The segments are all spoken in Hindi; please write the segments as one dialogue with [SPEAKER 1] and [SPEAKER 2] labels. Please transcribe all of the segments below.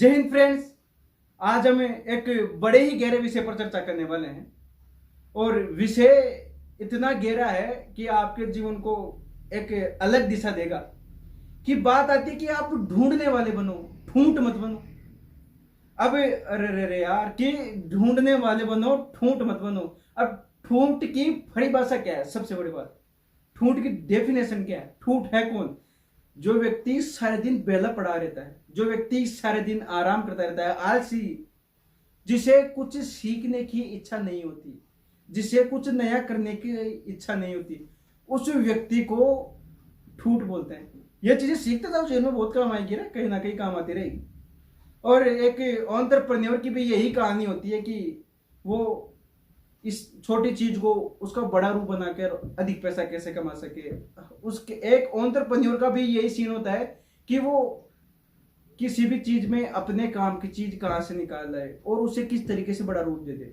[SPEAKER 1] जय हिंद फ्रेंड्स। आज हम एक बड़े ही गहरे विषय पर चर्चा करने वाले हैं और विषय इतना गहरा है कि आपके जीवन को एक अलग दिशा देगा। कि बात आती है कि आप ढूंढने वाले बनो, ठूंठ मत बनो। अब अरे रे रे यार कि ढूंढने वाले बनो, ठूंठ मत बनो। अब ठूंठ की परिभाषा क्या है? सबसे बड़ी बात, ठूंठ की डेफिनेशन क्या है? ठूंठ है कौन? जो व्यक्ति सारे दिन बेला पड़ा रहता है, जो व्यक्ति सारे दिन आराम करता रहता है, आलसी, जिसे कुछ सीखने की इच्छा नहीं होती, जिसे कुछ नया करने की इच्छा नहीं होती, उस व्यक्ति को ठूठ बोलते हैं। ये चीजें सीखते जाओ, जीवन में बहुत काम आएगी ना कहीं काम आती रहेगी। और एक एंटरप्रेन्योर की भी यही कहानी होती है कि वो इस छोटी चीज को उसका बड़ा रूप बनाकर अधिक पैसा कैसे कमा सके। उसके एक एंटरप्रेन्योर का भी यही सीन होता है कि वो किसी भी चीज में अपने काम की चीज कहां से निकाल रहा है और उसे किस तरीके से बड़ा रूप दे दे।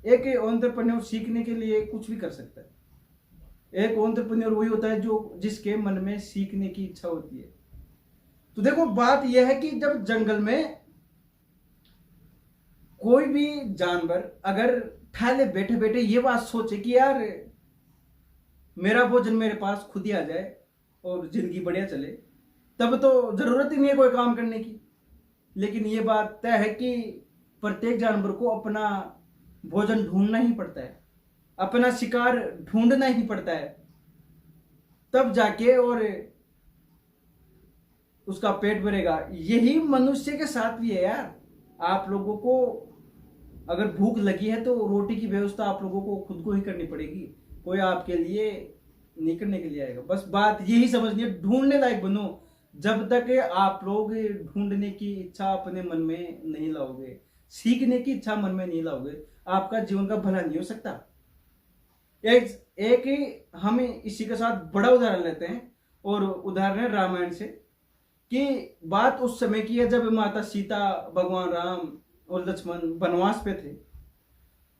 [SPEAKER 1] एक एंटरप्रेन्योर सीखने के लिए कुछ भी कर सकता है। एक एंटरप्रेन्योर वही होता है जो जिसके मन में सीखने की इच्छा होती है। तो देखो, बात यह है कि जब जंगल में कोई भी जानवर अगर ठाले बैठे बैठे ये बात सोचे कि यार मेरा भोजन मेरे पास खुद ही आ जाए और जिंदगी बढ़िया चले, तब तो जरूरत ही नहीं है कोई काम करने की। लेकिन ये बात तय है कि प्रत्येक जानवर को अपना भोजन ढूंढना ही पड़ता है, अपना शिकार ढूंढना ही पड़ता है, तब जाके और उसका पेट भरेगा। यही मनुष्य के साथ भी है यार। आप लोगों को अगर भूख लगी है तो रोटी की व्यवस्था आप लोगों को खुद को ही करनी पड़ेगी, कोई आपके लिए नहीं करने के लिए आएगा। बस बात यही समझनी है, ढूंढने लायक बनो। जब तक आप लोग ढूंढने की इच्छा अपने मन में नहीं लाओगे, सीखने की इच्छा मन में नहीं लाओगे, आपका जीवन का भला नहीं हो सकता। एक हम इसी के साथ बड़ा उदाहरण लेते हैं और उदाहरण है रामायण से। कि बात उस समय की है जब माता सीता, भगवान राम और लक्ष्मण वनवास पे थे।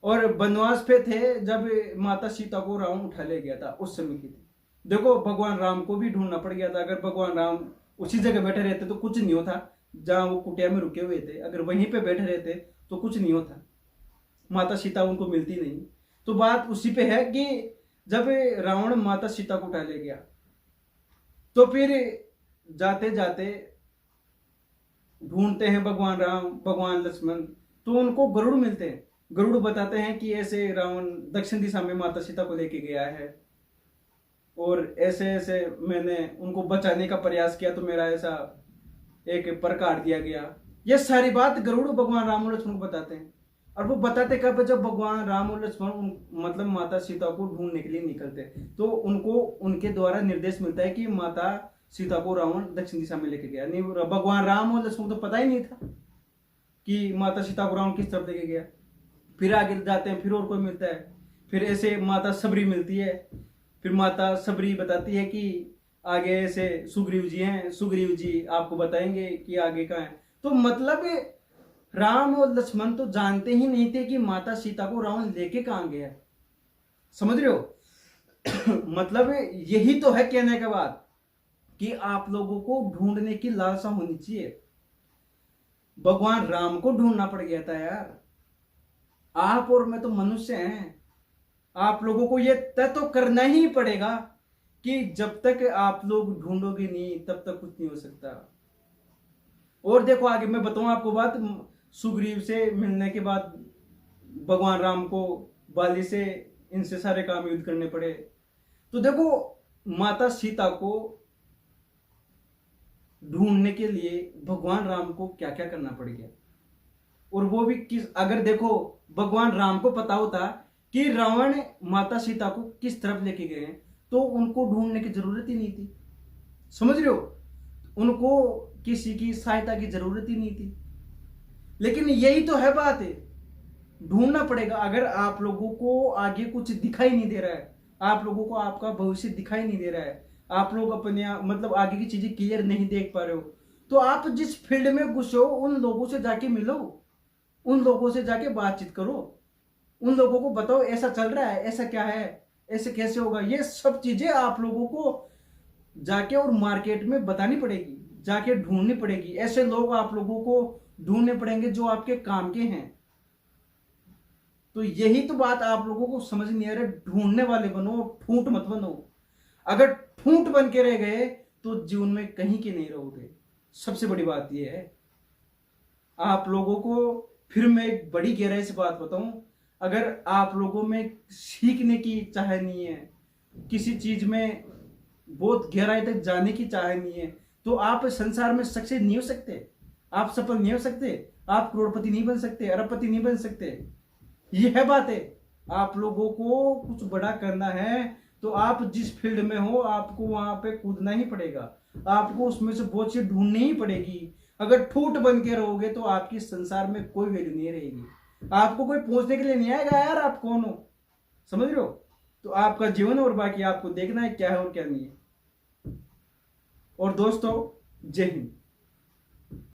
[SPEAKER 1] और वनवास पे थे जब माता सीता को रावण उठा ले गया था, उस समय की थी। देखो, भगवान राम को भी ढूंढना पड़ गया था। अगर भगवान राम उसी जगह बैठे रहते तो कुछ नहीं होता, जहां वो कुटिया में रुके हुए थे। अगर वहीं पे बैठे रहते तो कुछ नहीं होता, माता सीता उनको मिलती नहीं। तो बात उसी पे है कि जब रावण माता सीता को उठा ले गया तो फिर जाते जाते ढूंढते हैं भगवान राम, भगवान लक्ष्मण, तो उनको गरुड़ मिलते हैं। गरुड़ बताते हैं कि ऐसे रावण दक्षिण दिशा में माता सीता को लेके गया है और ऐसे ऐसे मैंने उनको बचाने का प्रयास किया तो मेरा ऐसा एक पर काट दिया गया। ये सारी बात गरुड़ भगवान राम और लक्ष्मण को बताते हैं। और वो बताते कब? जब भगवान राम और लक्ष्मण मतलब माता सीता को ढूंढने के लिए निकलते तो उनको उनके द्वारा निर्देश मिलता है कि माता सीता को रावण दक्षिण दिशा में लेके गया। नहीं, भगवान राम और लक्ष्मण को तो पता ही नहीं था कि माता सीता को रावण किस तरफ लेके गया। फिर आगे जाते हैं, फिर और कोई मिलता है, फिर ऐसे माता सबरी मिलती है। फिर माता सबरी बताती है कि आगे ऐसे सुग्रीव जी हैं, सुग्रीव जी आपको बताएंगे कि आगे कहाँ है। तो मतलब राम और लक्ष्मण तो जानते ही नहीं थे कि माता सीता को रावण लेके कहाँ गया। समझ रहे हो? मतलब यही तो है कहने के बाद कि आप लोगों को ढूंढने की लालसा होनी चाहिए। भगवान राम को ढूंढना पड़ गया था यार। आप और मैं तो मनुष्य हैं, आप लोगों को यह तय तो करना ही पड़ेगा कि जब तक आप लोग ढूंढोगे नहीं तब तक कुछ नहीं हो सकता। और देखो आगे मैं बताऊं आपको बात। सुग्रीव से मिलने के बाद भगवान राम को बाली से इनसे सारे काम युद्ध करने पड़े। तो देखो, माता सीता को ढूंढने के लिए भगवान राम को क्या क्या करना पड़ गया। और वो भी किस, अगर देखो भगवान राम को पता होता कि रावण माता सीता को किस तरफ लेके गए हैं तो उनको ढूंढने की जरूरत ही नहीं थी। समझ रहे हो? उनको किसी की सहायता की जरूरत ही नहीं थी। लेकिन यही तो है बात है, ढूंढना पड़ेगा। अगर आप लोगों को आगे कुछ दिखाई नहीं दे रहा है, आप लोगों को आपका भविष्य दिखाई नहीं दे रहा है, आप लोग अपने मतलब आगे की चीजें क्लियर नहीं देख पा रहे हो, तो आप जिस फील्ड में घुसे हो उन लोगों से जाके मिलो, उन लोगों से जाके बातचीत करो, उन लोगों को बताओ ऐसा चल रहा है, ऐसा क्या है, ऐसे कैसे होगा। ये सब चीजें आप लोगों को जाके और मार्केट में बतानी पड़ेगी, जाके ढूंढनी पड़ेगी। ऐसे लोग आप लोगों को ढूंढने पड़ेंगे जो आपके काम के हैं। तो यही तो बात आप लोगों को समझ नहीं आ रहा, ढूंढने वाले बनो, ठूंठ मत बनो। अगर ठूंठ बन के रह गए तो जीवन में कहीं के नहीं रहोगे। सबसे बड़ी बात यह है। आप लोगों को फिर मैं एक बड़ी गहराई से बात बताऊं, अगर आप लोगों में सीखने की चाह नहीं है, किसी चीज में बहुत गहराई तक जाने की चाह नहीं है, तो आप संसार में सक्सेस नहीं हो सकते, आप सफल नहीं हो सकते, आप करोड़पति नहीं बन सकते, अरबपति नहीं बन सकते। ये है बात है। आप लोगों को कुछ बड़ा करना है तो आप जिस फील्ड में हो आपको वहां पे कूदना ही पड़ेगा, आपको उसमें से बहुत चीज ढूंढनी ही पड़ेगी। अगर ठूठ बन के रहोगे तो आपकी संसार में कोई वैल्यू नहीं रहेगी, आपको कोई पूछने के लिए नहीं आएगा यार आप कौन हो। समझ रहे हो? तो आपका जीवन और बाकी आपको देखना है क्या है और क्या नहीं है। और दोस्तों, जय हिंद।